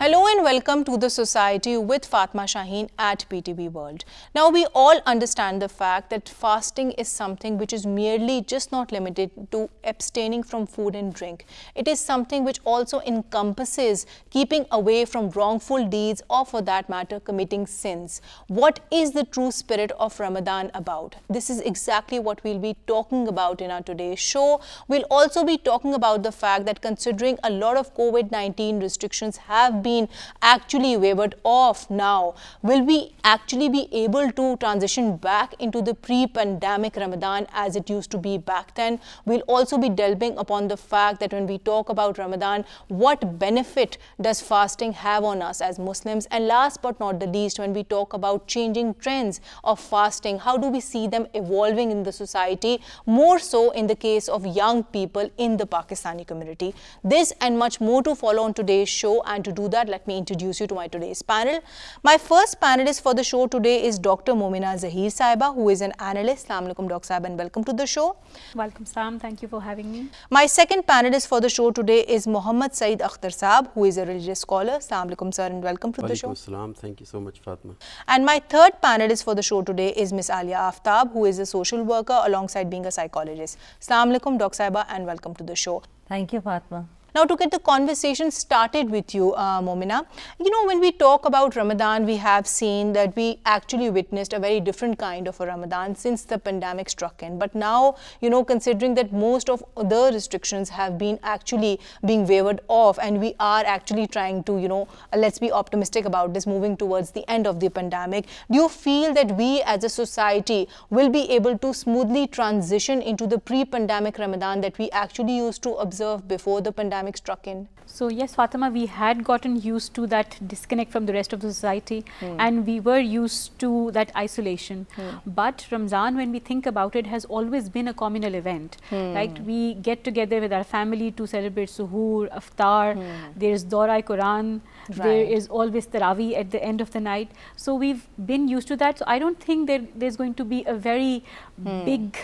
Hello and welcome to The Society with Fatma Shaheen at PTB World. Now we all understand the fact that fasting is something which is merely just not limited to abstaining from food and drink. It is something which also encompasses keeping away from wrongful deeds or, for that matter, committing sins. What is the true spirit of Ramadan about? This is exactly what we'll be talking about in our today's show. We'll also be talking about the fact that considering a lot of COVID-19 restrictions have been actually waived off now, will we actually be able to transition back into the pre-pandemic Ramadan as it used to be back then? We'll also be delving upon the fact that when we talk about Ramadan, what benefit does fasting have on us as Muslims? And last but not the least, when we talk about changing trends of fasting, how do we see them evolving in the society, more so in the case of young people in the Pakistani community? This and much more to follow on today's show, and to do that, let me introduce you to my today's panel. My first panelist for the show today is Dr. Momina Zahir Saiba, who is an analyst. Assalamu alaikum, Dr. Saib, and welcome to the show. Welcome, Sam. Thank you for having me. My second panelist for the show today is Muhammad Saeed Akhtar Saab, who is a religious scholar. Assalamu alaikum, sir, and welcome to the show. Assalam. Thank you so much, Fatma. And my third panelist for the show today is Miss Alia Aftab, who is a social worker alongside being a psychologist. Assalamu alaikum, Dr. Saiba, and welcome to the show. Thank you, Fatma. Now, to get the conversation started with you, Momina, when we talk about Ramadan, we have seen that we actually witnessed a very different kind of a Ramadan since the pandemic struck in. But now, considering that most of the restrictions have been actually being waived off, and we are actually trying to, let's be optimistic about this, moving towards the end of the pandemic, do you feel that we as a society will be able to smoothly transition into the pre-pandemic Ramadan that we actually used to observe before the pandemic struck in? So yes, Fatima, we had gotten used to that disconnect from the rest of the society, and we were used to that isolation. But Ramzan, when we think about it, has always been a communal event. Right? We get together with our family to celebrate Suhoor, Iftar, there is Dora Quran, there is always Taraweeh at the end of the night. So we've been used to that. So I don't think there's going to be a very big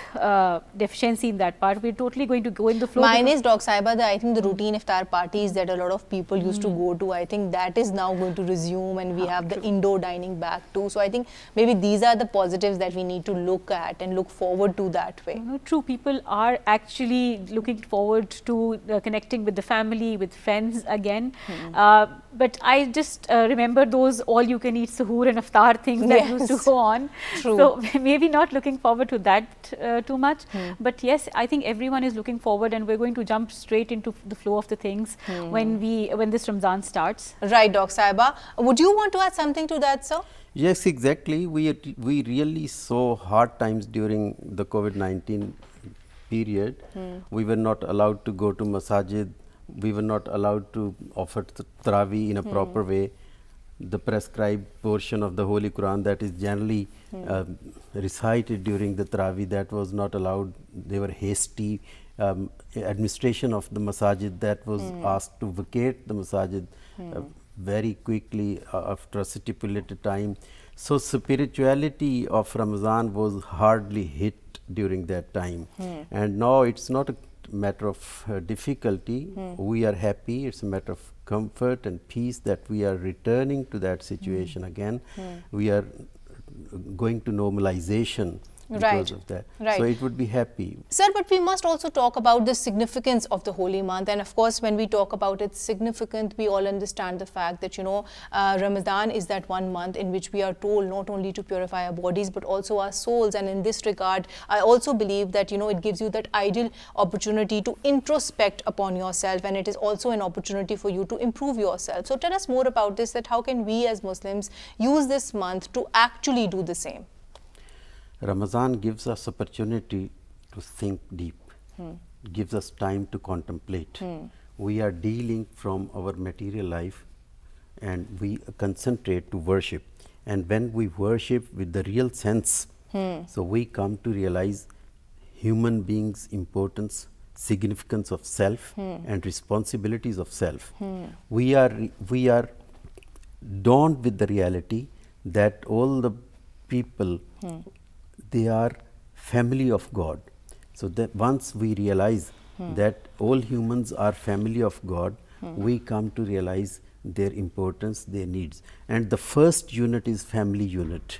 deficiency in that part. We're totally going to go in the flow. Mine is, Dr. Saiba, I think the routine iftar parties that a lot of people used to go to, I think that is now going to resume, and we have the indoor dining back too. So I think maybe these are the positives that we need to look at and look forward to that way. True, people are actually looking forward to connecting with the family, with friends again. But I just remember those all-you-can-eat suhoor and iftar things that used to go on. True. So maybe not looking forward to that too much. But yes, I think everyone is looking forward, and we're going to jump straight into the flow of the things when this Ramzan starts. Right, Dr. Saiba. Would you want to add something to that, sir? Yes, exactly. We really saw hard times during the COVID-19 period. We were not allowed to go to masajid. We were not allowed to offer Taraweeh in a proper way. The prescribed portion of the Holy Quran that is generally recited during the Taraweeh, that was not allowed. They were hasty. Administration of the masajid, that was asked to vacate the masajid very quickly after a stipulated time. So spirituality of Ramadan was hardly hit during that time. And now it's not a matter of difficulty. We are happy. It's a matter of comfort and peace that we are returning to that situation again. We are going to normalization because of that. So it would be happy. Sir, but we must also talk about the significance of the holy month. And of course, when we talk about its significance, we all understand the fact that, Ramadan is that one month in which we are told not only to purify our bodies, but also our souls. And in this regard, I also believe that, it gives you that ideal opportunity to introspect upon yourself. And it is also an opportunity for you to improve yourself. So tell us more about this, that how can we as Muslims use this month to actually do the same? Ramadan gives us opportunity to think deep, gives us time to contemplate. We are dealing from our material life, and we concentrate to worship. And when we worship with the real sense, so we come to realize human beings' importance, significance of self, and responsibilities of self. We are dawned with the reality that all the people, they are family of God. So that once we realize that all humans are family of God, we come to realize their importance, their needs. And the first unit is family unit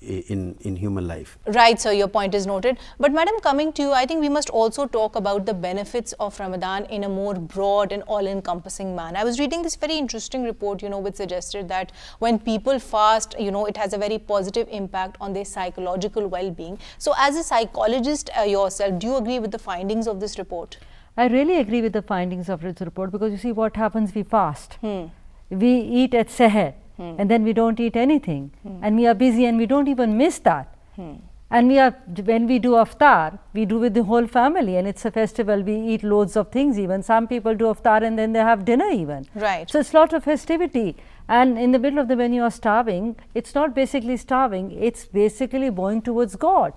in human life. Right, sir, your point is noted. But madam, coming to you, I think we must also talk about the benefits of Ramadan in a more broad and all-encompassing manner. I was reading this very interesting report, which suggested that when people fast, it has a very positive impact on their psychological well-being. So as a psychologist yourself, do you agree with the findings of this report? I really agree with the findings of this report, because you see what happens, we fast. We eat at Seher. And then we don't eat anything, and we are busy and we don't even miss that. And when we do iftar, we do with the whole family, and it's a festival, we eat loads of things even. Some people do iftar and then they have dinner even. Right. So it's a lot of festivity. And in the middle of when you are starving, it's not basically starving, it's basically going towards God.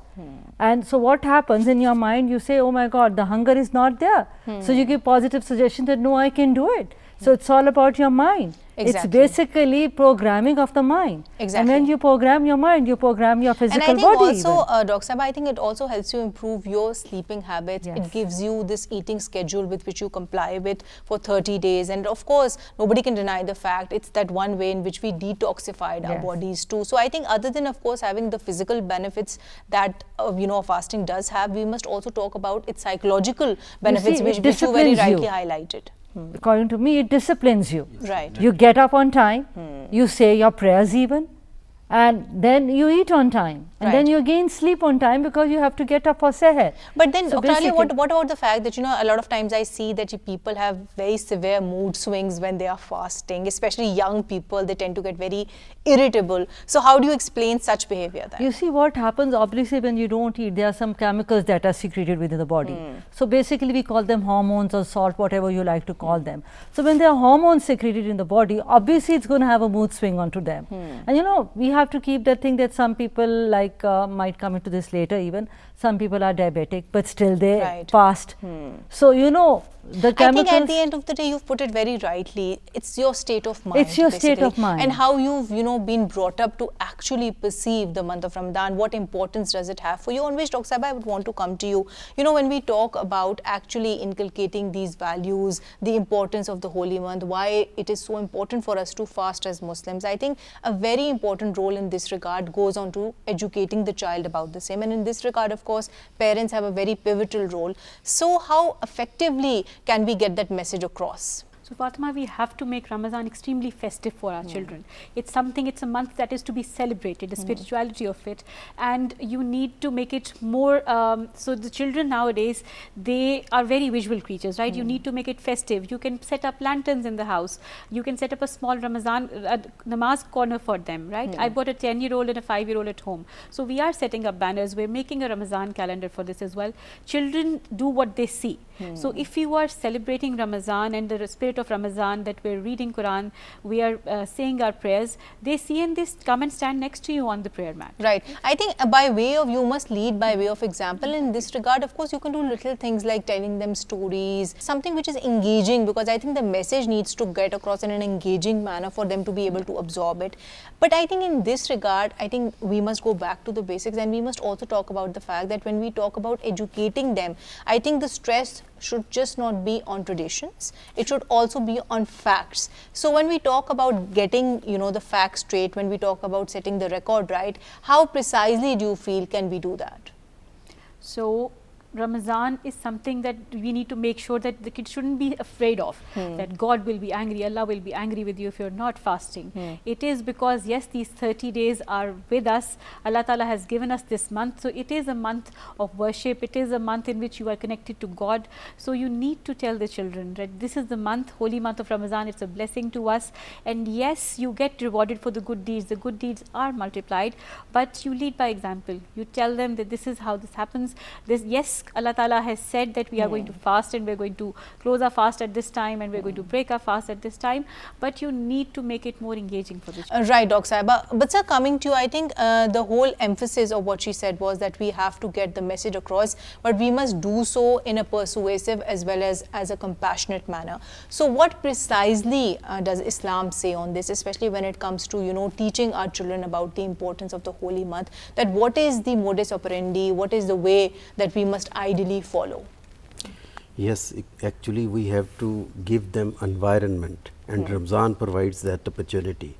And so what happens in your mind, you say, oh my God, the hunger is not there. So you give positive suggestion that no, I can do it. So it's all about your mind. Exactly. It's basically programming of the mind. Exactly. And when you program your mind, you program your physical body. And I think also, Dr. Sahib, I think it also helps you improve your sleeping habits. Yes. It gives you this eating schedule with which you comply with for 30 days. And of course, nobody can deny the fact it's that one way in which we detoxified our Yes. bodies too. So I think other than, of course, having the physical benefits that, fasting does have, we must also talk about its psychological benefits, see, which it you very disciplines you. rightly highlighted. According to me, it disciplines you. Right. You get up on time, you say your prayers even, and then you eat on time. And then Right. you again sleep on time, because you have to get up for Seher. But then, So Dr. Ali, what basically- about the fact that, a lot of times I see that people have very severe mood swings when they are fasting, especially young people, they tend to get very irritable. So how do you explain such behavior then? You see what happens, obviously when you don't eat, there are some chemicals that are secreted within the body. So basically we call them hormones or salt, whatever you like to call them. So when there are hormones secreted in the body, obviously it's going to have a mood swing onto them. And we have to keep that thing that some people might come into this later even, some people are diabetic, but still they Right. fast. So the I chemicals. think at the end of the day, you've put it very rightly. It's your state of mind. It's your state basically, of mind. and how you've been brought up to actually perceive the month of Ramadan. What importance does it have for you? On which, Dr. Sahib, I would want to come to you. When we talk about actually inculcating these values, the importance of the holy month, why it is so important for us to fast as Muslims, I think a very important role in this regard goes on to educating the child about the same. And in this regard, of course, parents have a very pivotal role. So how effectively can we get that message across? So Fatima, we have to make Ramadan extremely festive for our children. It's a month that is to be celebrated, the spirituality of it, and you need to make it more, so the children nowadays, they are very visual creatures, right? You need to make it festive. You can set up lanterns in the house. You can set up a small Ramadan namaz corner for them, right? I've got a 10-year-old and a 5-year-old at home. So we are setting up banners. We're making a Ramadan calendar for this as well. Children do what they see. So if you are celebrating Ramadan and the spirit of Ramadan, that we're reading Quran, we are saying our prayers, they see and they come and stand next to you on the prayer mat. Right. I think you must lead by way of example. In this regard, of course, you can do little things like telling them stories, something which is engaging, because I think the message needs to get across in an engaging manner for them to be able to absorb it. But I think in this regard, I think we must go back to the basics, and we must also talk about the fact that when we talk about educating them, I think the stress should just not be on traditions, it should also be on facts. So when we talk about getting the facts straight, when we talk about setting the record right, how precisely do you feel can we do that? So Ramadan is something that we need to make sure that the kids shouldn't be afraid of, that God will be angry, Allah will be angry with you if you're not fasting. It is because, yes, these 30 days are with us. Allah Ta'ala has given us this month. So it is a month of worship. It is a month in which you are connected to God. So you need to tell the children, right, this is the month, holy month of Ramadan. It's a blessing to us. And yes, you get rewarded for the good deeds. The good deeds are multiplied, but you lead by example. You tell them that this is how this happens. Yes, Allah Ta'ala has said that we are going to fast and we're going to close our fast at this time and we're going to break our fast at this time, but you need to make it more engaging for the children. Right, Dr. Saiba. But sir, coming to you, I think the whole emphasis of what she said was that we have to get the message across, but we must do so in a persuasive as well as a compassionate manner. So what precisely does Islam say on this, especially when it comes to teaching our children about the importance of the holy month, that what is the modus operandi, what is the way that we must ideally follow? Yes, actually we have to give them environment, and Ramzan provides that opportunity.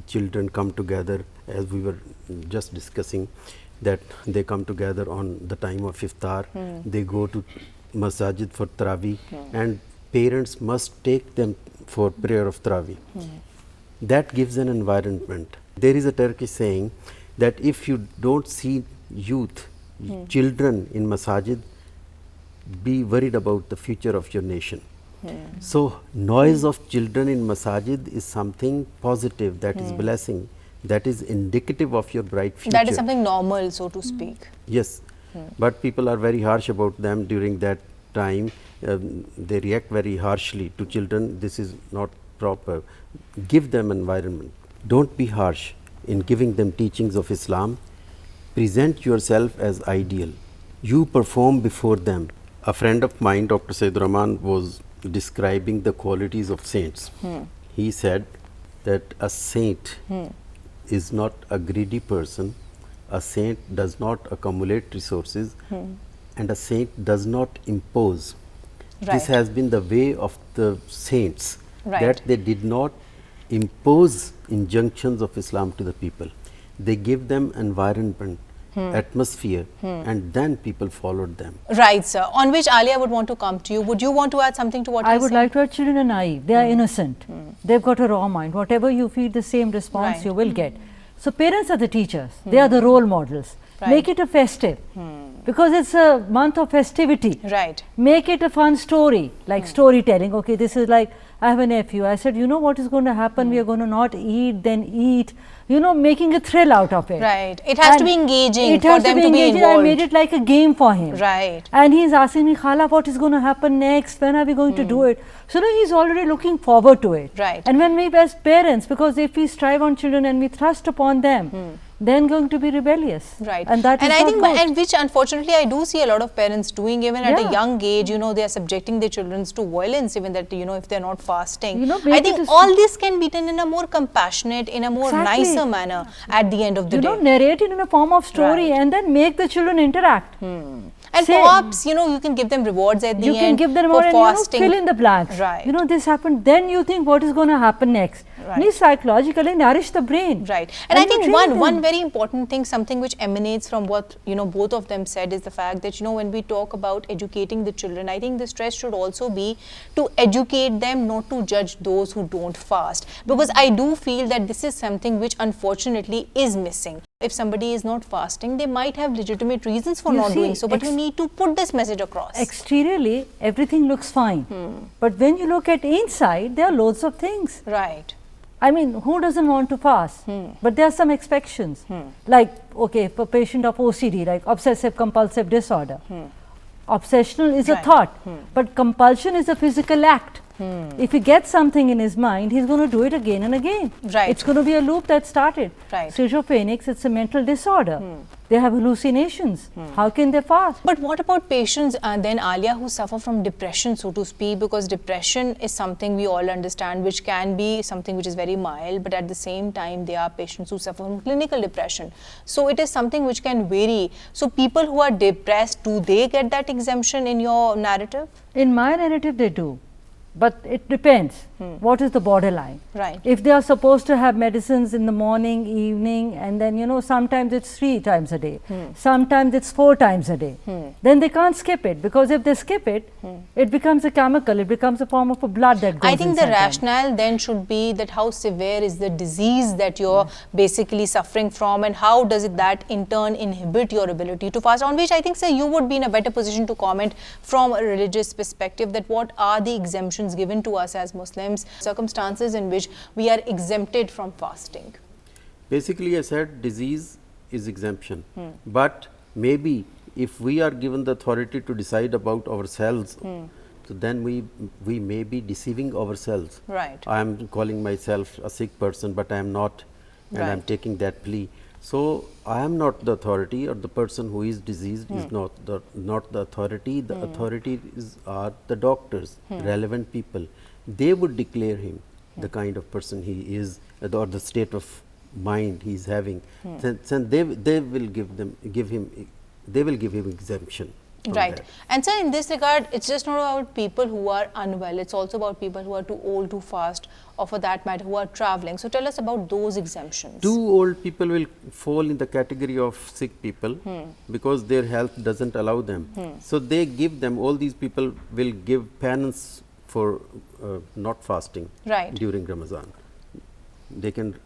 Children come together, as we were just discussing, that they come together on the time of iftar, they go to masajid for Taraweeh, and parents must take them for prayer of Taraweeh. That gives an environment. There is a Turkish saying that if you don't see youth, children in masajid, be worried about the future of your nation. So, noise of children in masajid is something positive, that is blessing, that is indicative of your bright future. That is something normal, so to speak. Yes, but people are very harsh about them during that time. They react very harshly to children. This is not proper. Give them environment. Don't be harsh in giving them teachings of Islam. Present yourself as ideal. You perform before them. A friend of mine, Dr. Sayyid Rahman, was describing the qualities of saints. He said that a saint is not a greedy person, a saint does not accumulate resources, and a saint does not impose. Right. This has been the way of the saints, Right. that they did not impose injunctions of Islam to the people. They give them environment, atmosphere, and then people followed them. Right, sir. On which Alia would want to come to you. Would you want to add something to what I he's would saying? like to add, children are naive. They are innocent. They've got a raw mind. Whatever you feed, the same response Right. you will get. So parents are the teachers. They are the role models. Right. Make it a festive. Because it's a month of festivity. Right. Make it a fun story, like storytelling. Okay, this is like, I have a nephew. I said, you know what is going to happen? We are going to not eat, then eat. You know, making a thrill out of it. Right. It has to be And engaging it for has them to be to be engaging. involved. I made it like a game for him. Right. And he's asking me, Khala, what is going to happen next? When are we going to do it? So no, he's already looking forward to it. Right. And when we as parents, because if we strive on children and we thrust upon them, then going to be rebellious. Right. And that is I not think, good. and which unfortunately I do see a lot of parents doing, even at a Yeah. young age, you know, they are subjecting their children to violence, even that, you know, if they're not fasting. You know, I make think it a all this can be done in a more compassionate, in a more Exactly. nicer manner at the end of the You day. know, narrate it in a form of story Right. and then make the children interact. And Say- perhaps, you know, you can give them rewards at the You end can give them for more and fasting. fill in the blanks. Right. You know, this happened, then you think what is going to happen next. Right. We psychologically nourish the brain. Right. And I you think train one them. very important thing, something which emanates from what, you know, both of them said, is the fact that, you know, when we talk about educating the children, I think the stress should also be to educate them, not to judge those who don't fast. Because I do feel that this is something which unfortunately is missing. If somebody is not fasting, they might have legitimate reasons for You not see, doing so, but you need to put this message across. Exteriorly, everything looks fine. But when you look at inside, there are loads of things. Right. I mean, who doesn't want to fast? But there are some exceptions. Like, okay, for patient of OCD, like obsessive compulsive disorder. Obsessional is a Right. thought, but compulsion is a physical act. If he gets something in his mind, he's going to do it again and again. Right. It's going to be a loop that started. Right. Schizophrenics, it's a mental disorder. They have hallucinations. How can they fast? But what about patients then, Alia, who suffer from depression, so to speak? Because depression is something we all understand, which can be something which is very mild, but at the same time, there are patients who suffer from clinical depression. So it is something which can vary. So people who are depressed, do they get that exemption in your narrative? In my narrative, they do. But it depends. What is the borderline? Right. If they are supposed to have medicines in the morning, evening, and then, you know, sometimes it's 3 times a day, sometimes it's 4 times a day, then they can't skip it, because if they skip it, it becomes a chemical, it becomes a form of a blood that goes I think the inside them. rationale then should be that how severe is the disease that you're basically suffering from, and how does it that in turn inhibit your ability to fast, on which I think, sir, you would be in a better position to comment from a religious perspective, that what are the exemptions given to us as Muslims, circumstances in which we are exempted from fasting. Basically, I said disease is exemption, but maybe if we are given the authority to decide about ourselves, so then we may be deceiving ourselves. Right. I am calling myself a sick person, but I am not, and I am Right. taking that plea. So I am not the authority, or the person who is diseased is not the authority. The authority are the doctors, relevant people. They would declare him the kind of person he is, or the state of mind he is having. Then they will give him exemption. from Right. that. And sir, in this regard, it's just not about people who are unwell, it's also about people who are too old to fast, or for that matter, who are traveling. So tell us about those exemptions. Too old people will fall in the category of sick people because their health doesn't allow them. So they give them, all these people will give penance for not fasting Right. during Ramadan. They can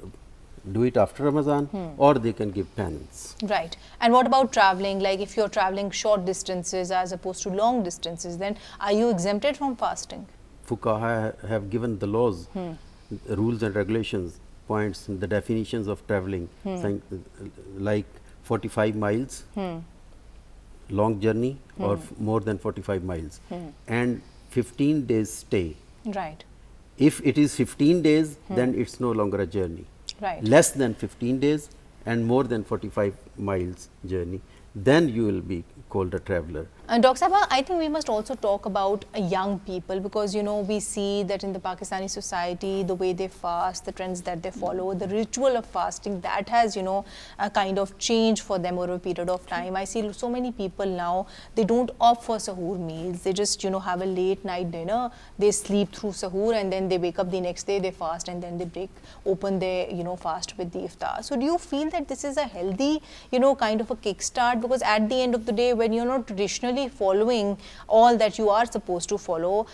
do it after Ramadan or they can give penance. Right. And what about traveling? Like if you're traveling short distances as opposed to long distances, then are you exempted from fasting? Fuqaha have given the laws, rules and regulations, points, the definitions of traveling, saying, like 45 miles, long journey or more than 45 miles, and 15 days stay. Right. If it is 15 days, then it's no longer a journey. Right. Less than 15 days and more than 45 miles journey, then you will be called a traveler. Dr. Sabha, I think we must also talk about young people, because you know we see that in the Pakistani society, the way they fast, the trends that they follow, the ritual of fasting, that has, you know, a kind of change for them over a period of time. I see so many people now, they don't opt for sahur meals, they just, you know, have a late night dinner, they sleep through sahur and then they wake up the next day, they fast, and then they open their, you know, fast with the iftar. So do you feel that this is a healthy, you know, kind of a kickstart? Because at the end of the day, when you're not traditionally following all that you are supposed to follow,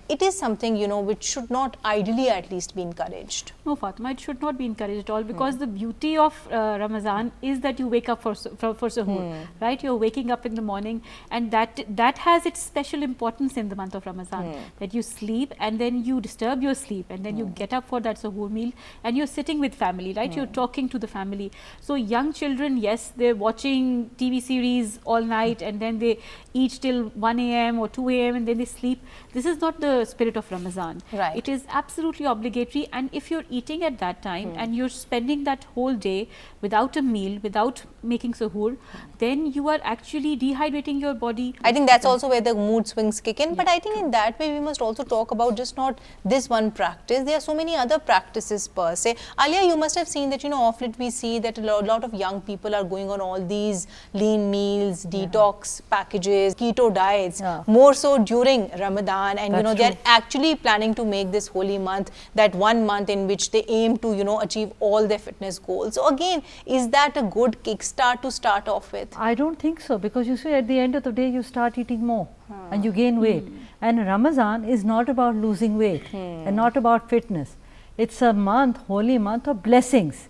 it is something, you know, which should not ideally at least be encouraged. No, Fatima, it should not be encouraged at all, because the beauty of Ramadan is that you wake up for sahur, right? You're waking up in the morning, and that has its special importance in the month of Ramadan, that you sleep and then you disturb your sleep and then you get up for that sahur meal and you're sitting with family, right? You're talking to the family. So young children, yes, they're watching TV series all night and then they eat till 1 a.m. or 2 a.m. and then they sleep. This is not the spirit of Ramadan. Right. It is absolutely obligatory, and if you're eating at that time and you're spending that whole day without a meal, without making sahur, then you are actually dehydrating your body. I think that's also where the mood swings kick in. But I think in that way, we must also talk about just not this one practice. There are so many other practices per se. Alia, you must have seen that, you know, off late we see that a lot of young people are going on all these lean meals, detox packages, keto diets, more so during Ramadan. And, you know, they're actually planning to make this holy month that 1 month in which they aim to, you know, achieve all their fitness goals. So again, is that a good kickstart to start off with? I don't think so, because you see, at the end of the day you start eating more and you gain weight. And Ramadan is not about losing weight and not about fitness. It's a month, holy month of blessings.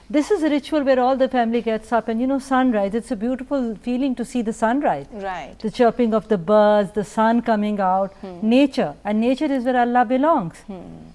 This is a ritual where all the family gets up and, you know, sunrise. It's a beautiful feeling to see the sunrise. Right. The chirping of the birds, the sun coming out, nature. And nature is where Allah belongs.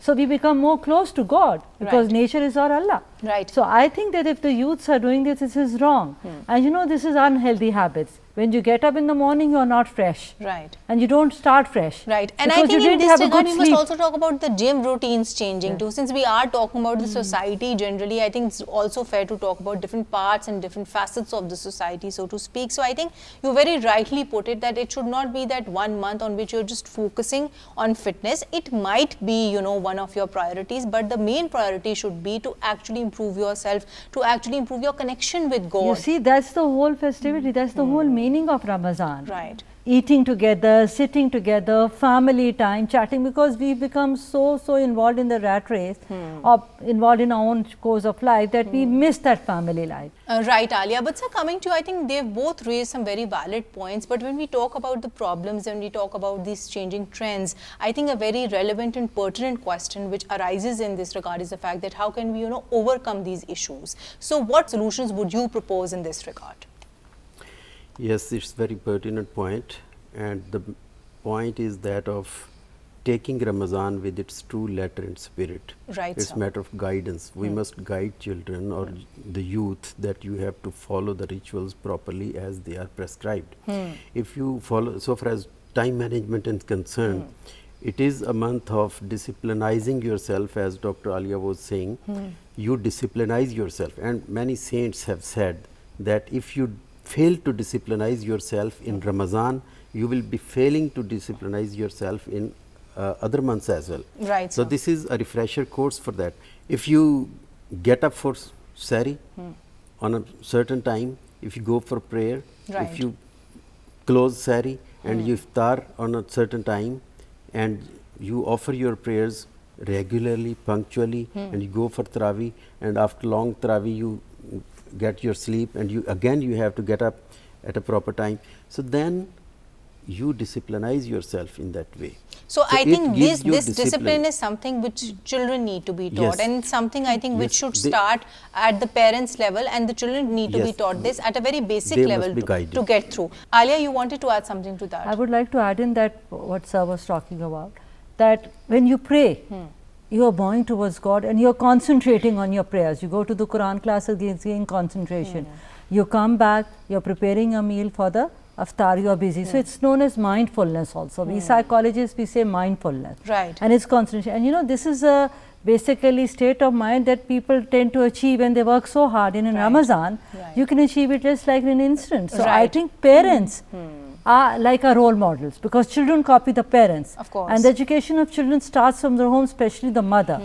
So we become more close to God because nature is our Allah. Right. So I think that if the youths are doing this, this is wrong. And you know, this is unhealthy habits. When you get up in the morning, you are not fresh. Right. And you don't start fresh. Right. And because I think you in didn't this have a regard, good we must sleep. also talk about the gym routines changing too. Since we are talking about the society generally, I think it's also fair to talk about different parts and different facets of the society, so to speak. So I think you very rightly put it that it should not be that 1 month on which you're just focusing on fitness. It might be, you know, one of your priorities, but the main priority should be to actually improve yourself, to actually improve your connection with God. You see, that's the whole festivity. That's the whole meaning of Ramadan. Right. Eating together, sitting together, family time, chatting, because we become so involved in the rat race or involved in our own course of life that we miss that family life. Right, Alia. But sir, coming to you, I think they've both raised some very valid points. But when we talk about the problems and we talk about these changing trends, I think a very relevant and pertinent question which arises in this regard is the fact that how can we, you know, overcome these issues? So what solutions would you propose in this regard? Yes, it's very pertinent point, and the point is that of taking Ramadan with its true letter and spirit. Right, it's sir. a matter of guidance. We must guide children or the youth that you have to follow the rituals properly as they are prescribed. If you follow, so far as time management is concerned, it is a month of disciplinizing yourself, as Dr. Alia was saying. You disciplinize yourself, and many saints have said that if you fail to disciplinize yourself in Ramadan, you will be failing to disciplinize yourself in other months as well. Right. So this is a refresher course for that. If you get up for Sari on a certain time, if you go for prayer, Right. if you close sari and you iftar on a certain time, and you offer your prayers regularly, punctually, and you go for Tarawih, and after long Tarawih you get your sleep, and you again you have to get up at a proper time. So then you disciplinize yourself in that way. So I it think gives this you discipline is something which children need to be taught, Yes. and something I think which Yes, should they- start at the parents level, and the children need to be Yes, taught this at a very basic they must level be guided. to get through. Alia, you wanted to add something to that? I would like to add in that what Sir was talking about, that when you pray, you are bowing towards God and you are concentrating on your prayers. You go to the Quran class again, concentration. You come back, you are preparing a meal for the iftar, you are busy. So it's known as mindfulness also. We psychologists, we say mindfulness. Right. And it's concentration. And you know, this is a basically state of mind that people tend to achieve when they work so hard. And in Ramadan, you can achieve it just like in an instant. So I Right. think parents are like our role models, because children copy the parents. Of course. And the education of children starts from the home, especially the mother.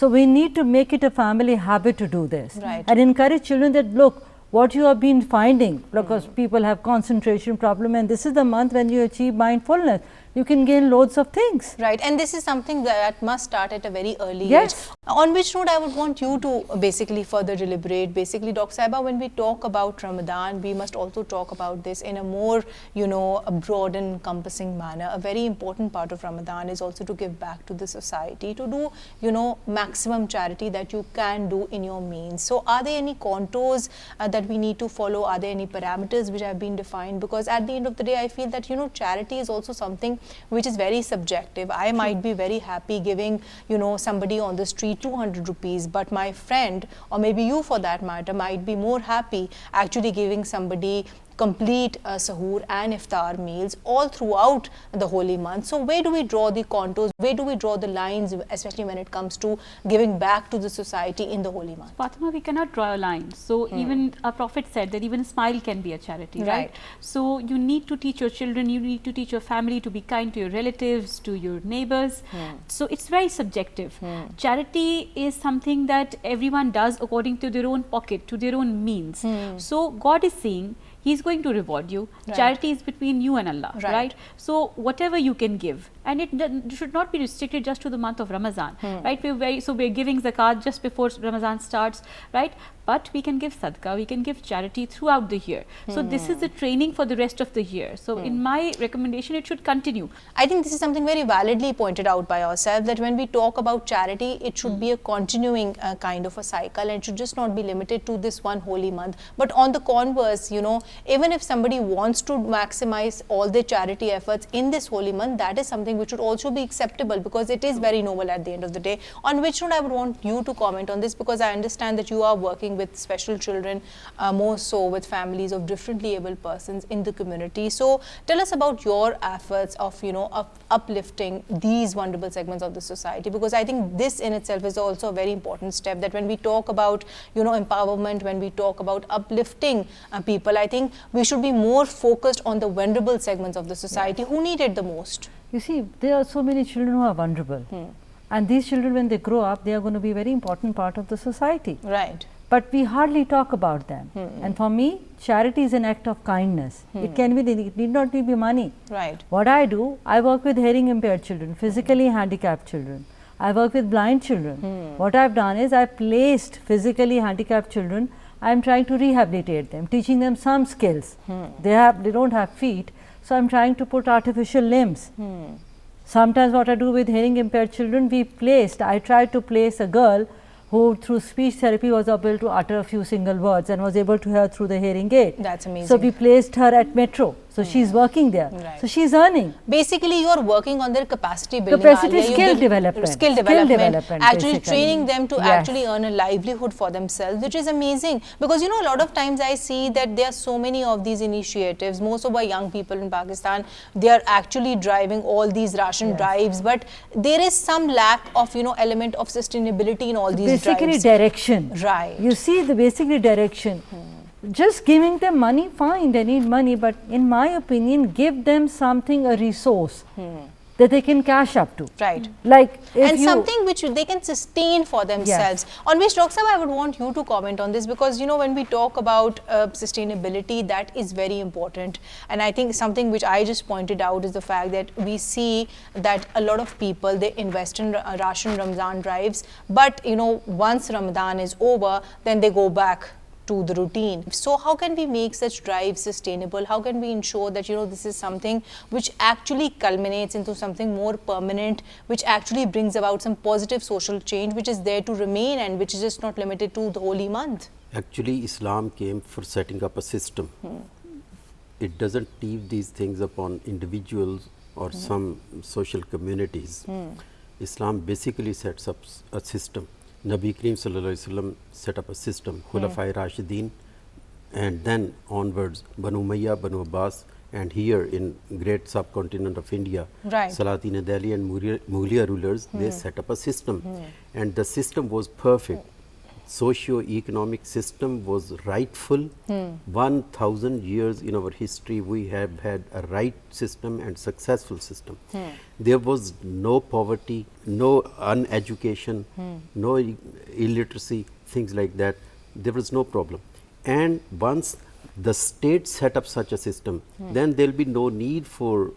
So we need to make it a family habit to do this. Right. And encourage children that, look, what you have been finding, because people have concentration problem, and this is the month when you achieve mindfulness, you can gain loads of things. Right, and this is something that must start at a very early Yes. age. On which note I would want you to basically further deliberate. Basically, Dr. Saiba, when we talk about Ramadan, we must also talk about this in a more, a broad and encompassing manner. A very important part of Ramadan is also to give back to the society, to do, maximum charity that you can do in your means. So are there any contours that we need to follow? Are there any parameters which have been defined? Because at the end of the day, I feel that, charity is also something which is very subjective. I might be very happy giving, somebody on the street 200 rupees, but my friend, or maybe you for that matter, might be more happy actually giving somebody complete sahur and iftar meals all throughout the holy month. So where do we draw the contours? Where do we draw the lines, especially when it comes to giving back to the society in the holy month? Fatima, we cannot draw a line. So even our Prophet said that even a smile can be a charity, right? So you need to teach your children, you need to teach your family to be kind to your relatives, to your neighbors. So it's very subjective. Charity is something that everyone does according to their own pocket, to their own means. So God is saying, He's going to reward you. Right. Charity is between you and Allah, Right. right? So whatever you can give, and it should not be restricted just to the month of Ramadan, right? We're giving zakat just before Ramadan starts, right? But we can give sadaqah, we can give charity throughout the year. So this is the training for the rest of the year. So in my recommendation, it should continue. I think this is something very validly pointed out by yourself, that when we talk about charity, it should be a continuing kind of a cycle, and it should just not be limited to this one holy month. But on the converse, even if somebody wants to maximize all their charity efforts in this holy month, that is something which should also be acceptable, because it is very noble at the end of the day. On which note I would want you to comment on this, because I understand that you are working with special children, more so with families of differently able persons in the community. So tell us about your efforts of uplifting these vulnerable segments of the society, because I think this in itself is also a very important step, that when we talk about empowerment, when we talk about uplifting people, I think we should be more focused on the vulnerable segments of the society who need it the most. You see, there are so many children who are vulnerable. And these children, when they grow up, they are going to be a very important part of the society. Right. But we hardly talk about them. And for me, charity is an act of kindness. It can be, it need not be money. Right. What I do, I work with hearing impaired children, physically handicapped children. I work with blind children. What I've done is I placed physically handicapped children. I'm trying to rehabilitate them, teaching them some skills. They don't have feet, so I'm trying to put artificial limbs. Sometimes what I do with hearing impaired children, I tried to place a girl who through speech therapy was able to utter a few single words and was able to hear through the hearing aid. That's amazing. So we placed her at Metro. So she's working there. Right. So she's earning. Basically, you are working on their capacity building. Capacity, Alia. You skill give development. Skill Skill development. Actually basically. training them to Yes. actually earn a livelihood for themselves, which is amazing. Because a lot of times I see that there are so many of these initiatives. Most of our young people in Pakistan, they are actually driving all these ration drives, but there is some lack of element of sustainability in all these Basically drives. direction. Right. You see the basically direction. Just giving them money, fine, they need money, but in my opinion, give them something, a resource. that they can cash up to. Right. Like if and you, something which they can sustain for themselves. On which, Dr. Sahab, I would want you to comment on this, because when we talk about sustainability, that is very important. And I think something which I just pointed out is the fact that we see that a lot of people, they invest in ration Ramzan drives, but once Ramadan is over, then they go back to the routine. So how can we make such drives sustainable? How can we ensure that this is something which actually culminates into something more permanent, which actually brings about some positive social change, which is there to remain and which is just not limited to the holy month? Actually, Islam came for setting up a system. It doesn't leave these things upon individuals or some social communities. Islam basically sets up a system. Nabi Kareem Sallallahu Alaihi Wasallam set up a system, Khulafai Rashideen, and then onwards Banu Umayyah, Banu Abbas, and here in great subcontinent of India, Right. Salatin Delhi and Mughal rulers, they set up a system, and the system was perfect. Socio-economic system was rightful. 1000 years in our history we have had a right system and successful system. There was no poverty, no uneducation, no illiteracy, things like that. There was no problem. And once the state set up such a system, then there will be no need for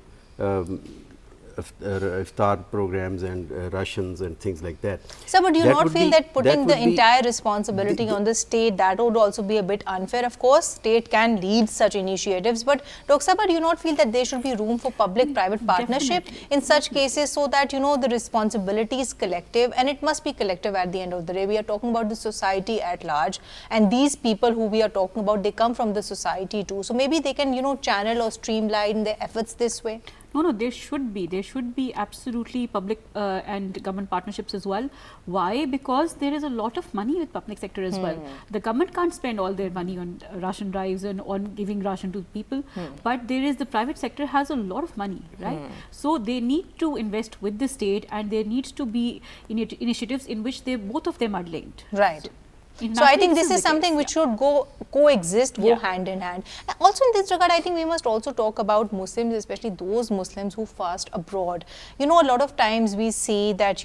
iftar programs and rations and things like that. So, but do you That not would feel be- that putting would the be- entire responsibility on the state, that would also be a bit unfair? Of course, state can lead such initiatives, but Dr. Sabha, do you not feel that there should be room for public-private partnership in such cases, so that the responsibility is collective, and it must be collective at the end of the day? We are talking about the society at large, and these people who we are talking about, they come from the society too. So maybe they can channel or streamline their efforts this way. No, there should be absolutely public and government partnerships as well. Why? Because there is a lot of money with public sector as well. The government can't spend all their money on ration drives and on giving ration to people, but the private sector has a lot of money, right? So they need to invest with the state, and there needs to be initiatives in which both of them are linked. Right. So I Internationally, think this is the something case, which should coexist, Yeah. hand in hand. And also in this regard, I think we must also talk about Muslims, especially those Muslims who fast abroad. A lot of times we see that,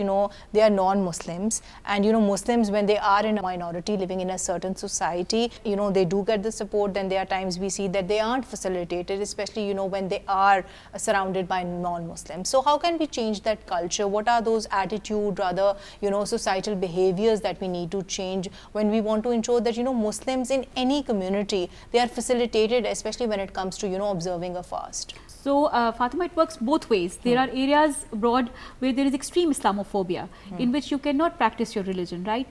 they are non-Muslims, and, Muslims, when they are in a minority living in a certain society, they do get the support. Then there are times we see that they aren't facilitated, especially, when they are surrounded by non-Muslims. So how can we change that culture? What are those attitude, rather, societal behaviors that we need to change when we want to ensure that, Muslims in any community, they are facilitated, especially when it comes to, observing a fast? So, Fatima, it works both ways. There are areas abroad where there is extreme Islamophobia, in which you cannot practice your religion, right?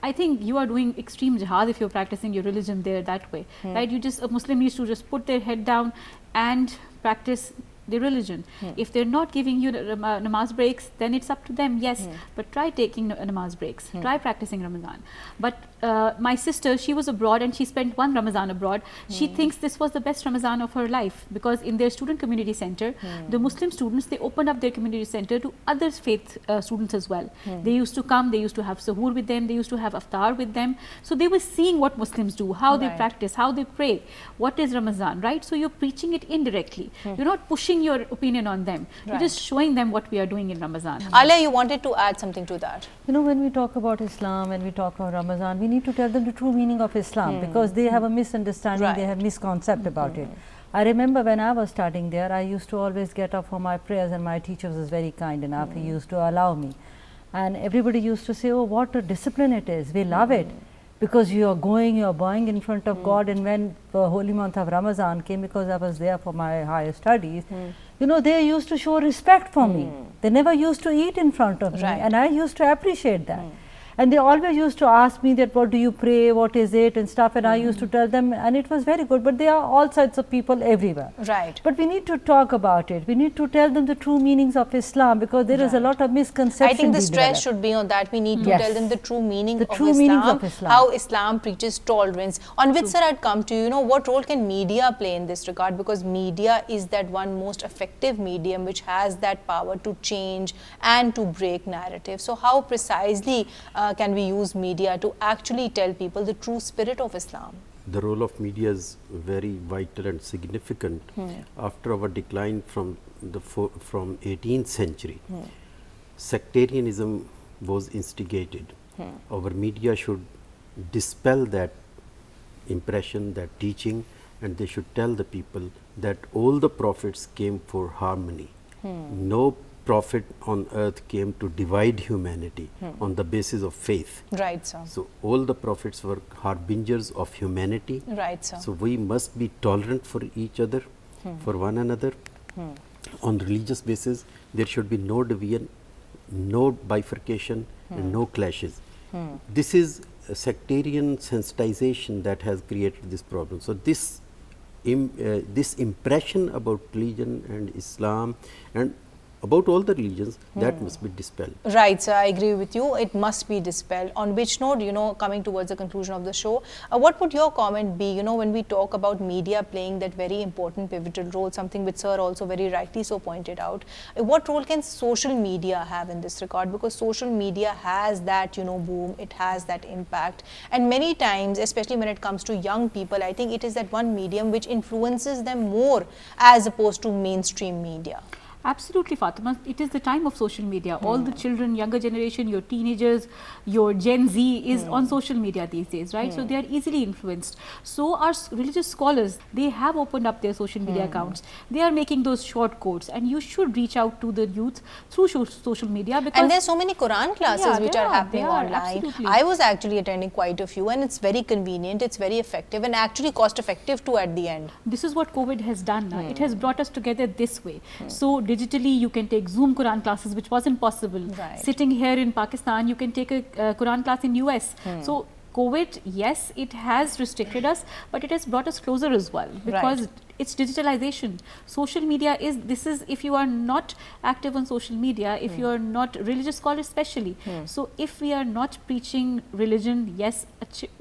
I think you are doing extreme jihad if you're practicing your religion there that way, right? A Muslim needs to just put their head down and practice their religion. If they're not giving you namaz breaks, then it's up to them, yes, but try taking namaz breaks, try practicing Ramadan. But my sister, she was abroad and she spent one Ramadan abroad. She thinks this was the best Ramadan of her life, because in their student community center, the Muslim students, they opened up their community center to other faith students as well. They used to come, they used to have suhoor with them, they used to have iftar with them. So they were seeing what Muslims do, how they practice, how they pray, what is Ramadan, right? So you're preaching it indirectly. You're not pushing your opinion on them. You're just showing them what we are doing in Ramadan. Alia, you wanted to add something to that? When we talk about Islam, when we talk about Ramadan, we need to tell them the true meaning of Islam, because they have a misunderstanding, they have misconcept about it. I remember when I was studying there, I used to always get up for my prayers, and my teacher was very kind enough. He used to allow me. And everybody used to say, oh, what a discipline it is. We love it. Because you are bowing in front of God. And when the holy month of Ramadan came, because I was there for my higher studies, they used to show respect for me. They never used to eat in front of me, and I used to appreciate that. And they always used to ask me that, what do you pray, what is it and stuff, and I used to tell them, and it was very good. But there are all sorts of people everywhere. Right. But we need to talk about it. We need to tell them the true meanings of Islam, because there is a lot of misconception. I think the stress should be on that. We need to tell them the true meaning of Islam, how Islam preaches tolerance. On which, sir, I'd come to, what role can media play in this regard? Because media is that one most effective medium which has that power to change and to break narrative. So how precisely can we use media to actually tell people the true spirit of Islam? the role of media is very vital and significant. After our decline from from 18th century, sectarianism was instigated. Our media should dispel that impression, that teaching, and they should tell the people that all the prophets came for harmony. No prophet on earth came to divide humanity on the basis of faith. Right, sir. So all the prophets were harbingers of humanity. Right, sir. So we must be tolerant for each other, for one another. On religious basis, there should be no division, no bifurcation, and no clashes. This is a sectarian sensitization that has created this problem. So this this impression about religion and Islam and about all the religions, that must be dispelled. Right, sir, I agree with you. It must be dispelled. On which note, you know, coming towards the conclusion of the show, what would your comment be, you know, when we talk about media playing that very important pivotal role, something which sir also very rightly so pointed out, what role can social media have in this regard? Because social media has that, you know, boom, it has that impact. And many times, especially when it comes to young people, I think it is that one medium which influences them more as opposed to mainstream media. Absolutely, Fatima. It is the time of social media. All the children, younger generation, your teenagers, your Gen Z is on social media these days, right? So they are easily influenced. So our religious scholars, they have opened up their social media accounts. They are making those short quotes, and you should reach out to the youth through social media. Because and there's so many Quran classes which are happening online. Absolutely. I was actually attending quite a few, and it's very convenient, it's very effective, and actually cost effective too at the end. This is what COVID has done. It has brought us together this way. So digitally, you can take Zoom Quran classes, which wasn't possible. Right. Sitting here in Pakistan, you can take a Quran class in US. So COVID, yes, it has restricted us, but it has brought us closer as well, because it's digitalization. Social media is, if you are not active on social media, if you are not religious scholar especially, so if we are not preaching religion, yes,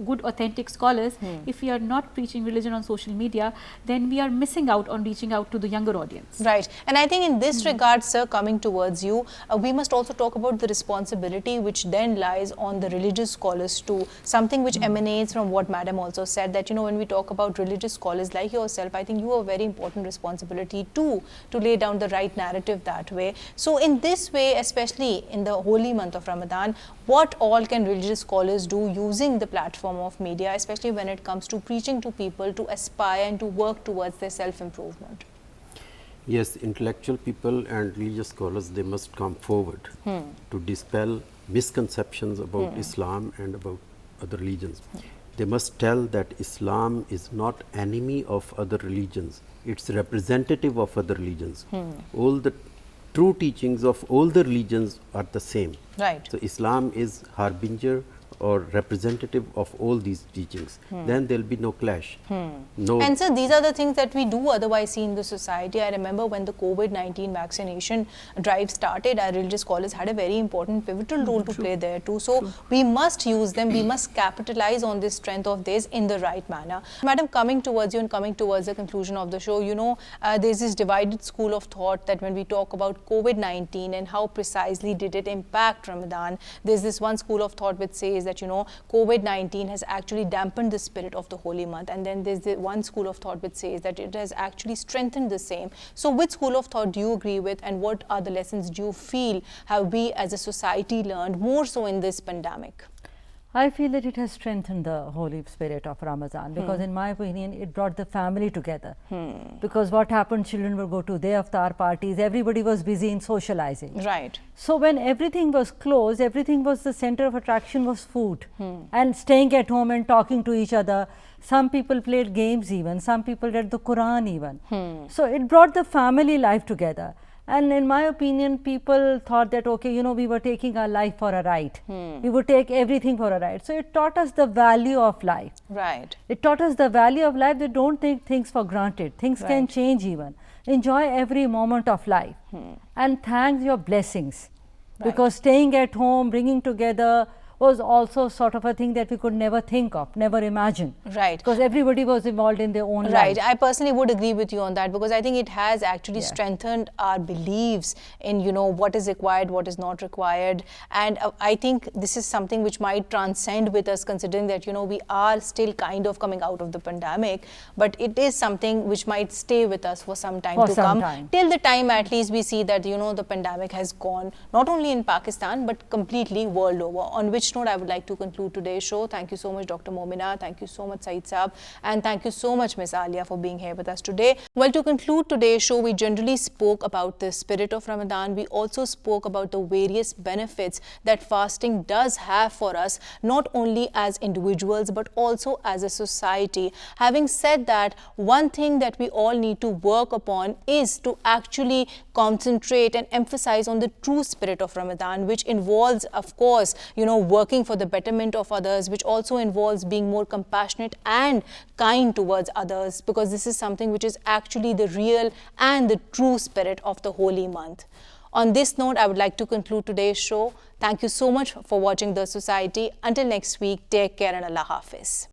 good authentic scholars, if we are not preaching religion on social media, then we are missing out on reaching out to the younger audience. Right. And I think in this regard, sir, coming towards you, we must also talk about the responsibility which then lies on the religious scholars too, something which emanates from what Madam also said, that, you know, when we talk about religious scholars like yourself, I think you have a very important responsibility too, to lay down the right narrative that way. So in this way, especially in the holy month of Ramadan, what all can religious scholars do using the platform of media, especially when it comes to preaching to people to aspire and to work towards their self-improvement? Yes, intellectual people and religious scholars, they must come forward to dispel misconceptions about Islam and about other religions. They must tell that Islam is not enemy of other religions, it's representative of other religions. All the true teachings of all the religions are the same. Right. So Islam is harbinger or representative of all these teachings. Then there will be no clash. No. And sir, these are the things that we do otherwise see in the society. I remember when the COVID-19 vaccination drive started, our religious scholars had a very important pivotal role to play there too. So we must use them, we must capitalize on this strength of theirs in the right manner. Madam, coming towards you and coming towards the conclusion of the show, you know, there's this divided school of thought that when we talk about COVID-19 and how precisely did it impact Ramadan, there's this one school of thought which says that, you know, COVID-19 has actually dampened the spirit of the holy month, and then there's the one school of thought which says that it has actually strengthened the same. So which school of thought do you agree with, and what are the lessons do you feel have we as a society learned more so in this pandemic? I feel that it has strengthened the holy spirit of Ramadan, because in my opinion, it brought the family together. Because what happened, children would go to their iftar parties, everybody was busy in socializing. Right. So when everything was closed, everything was, the center of attraction was food and staying at home and talking to each other. Some people played games even, some people read the Quran even. So it brought the family life together. And in my opinion, people thought that, okay, you know, we were taking our life for a ride. We would take everything for a ride. So it taught us the value of life. Right. It taught us the value of life, that don't take things for granted. Things can change even. Enjoy every moment of life and thank your blessings. Because staying at home, bringing together, was also sort of a thing that we could never think of, never imagine. Right. Because everybody was involved in their own life. Right. I personally would agree with you on that, because I think it has actually strengthened our beliefs in, you know, what is required, what is not required. And I think this is something which might transcend with us, considering that, you know, we are still kind of coming out of the pandemic, but it is something which might stay with us for some time to come. Till the time at least we see that, you know, the pandemic has gone, not only in Pakistan, but completely world over. On which note I would like to conclude today's show. Thank you so much, Dr. Momina. Thank you so much, Saeed Saab. And thank you so much, Ms. Alia, for being here with us today. Well, to conclude today's show, we generally spoke about the spirit of Ramadan. We also spoke about the various benefits that fasting does have for us, not only as individuals, but also as a society. Having said that, one thing that we all need to work upon is to actually concentrate and emphasize on the true spirit of Ramadan, which involves, of course, you know, working for the betterment of others, which also involves being more compassionate and kind towards others, because this is something which is actually the real and the true spirit of the holy month. On this note, I would like to conclude today's show. Thank you so much for watching The Society. Until next week, take care and Allah Hafiz.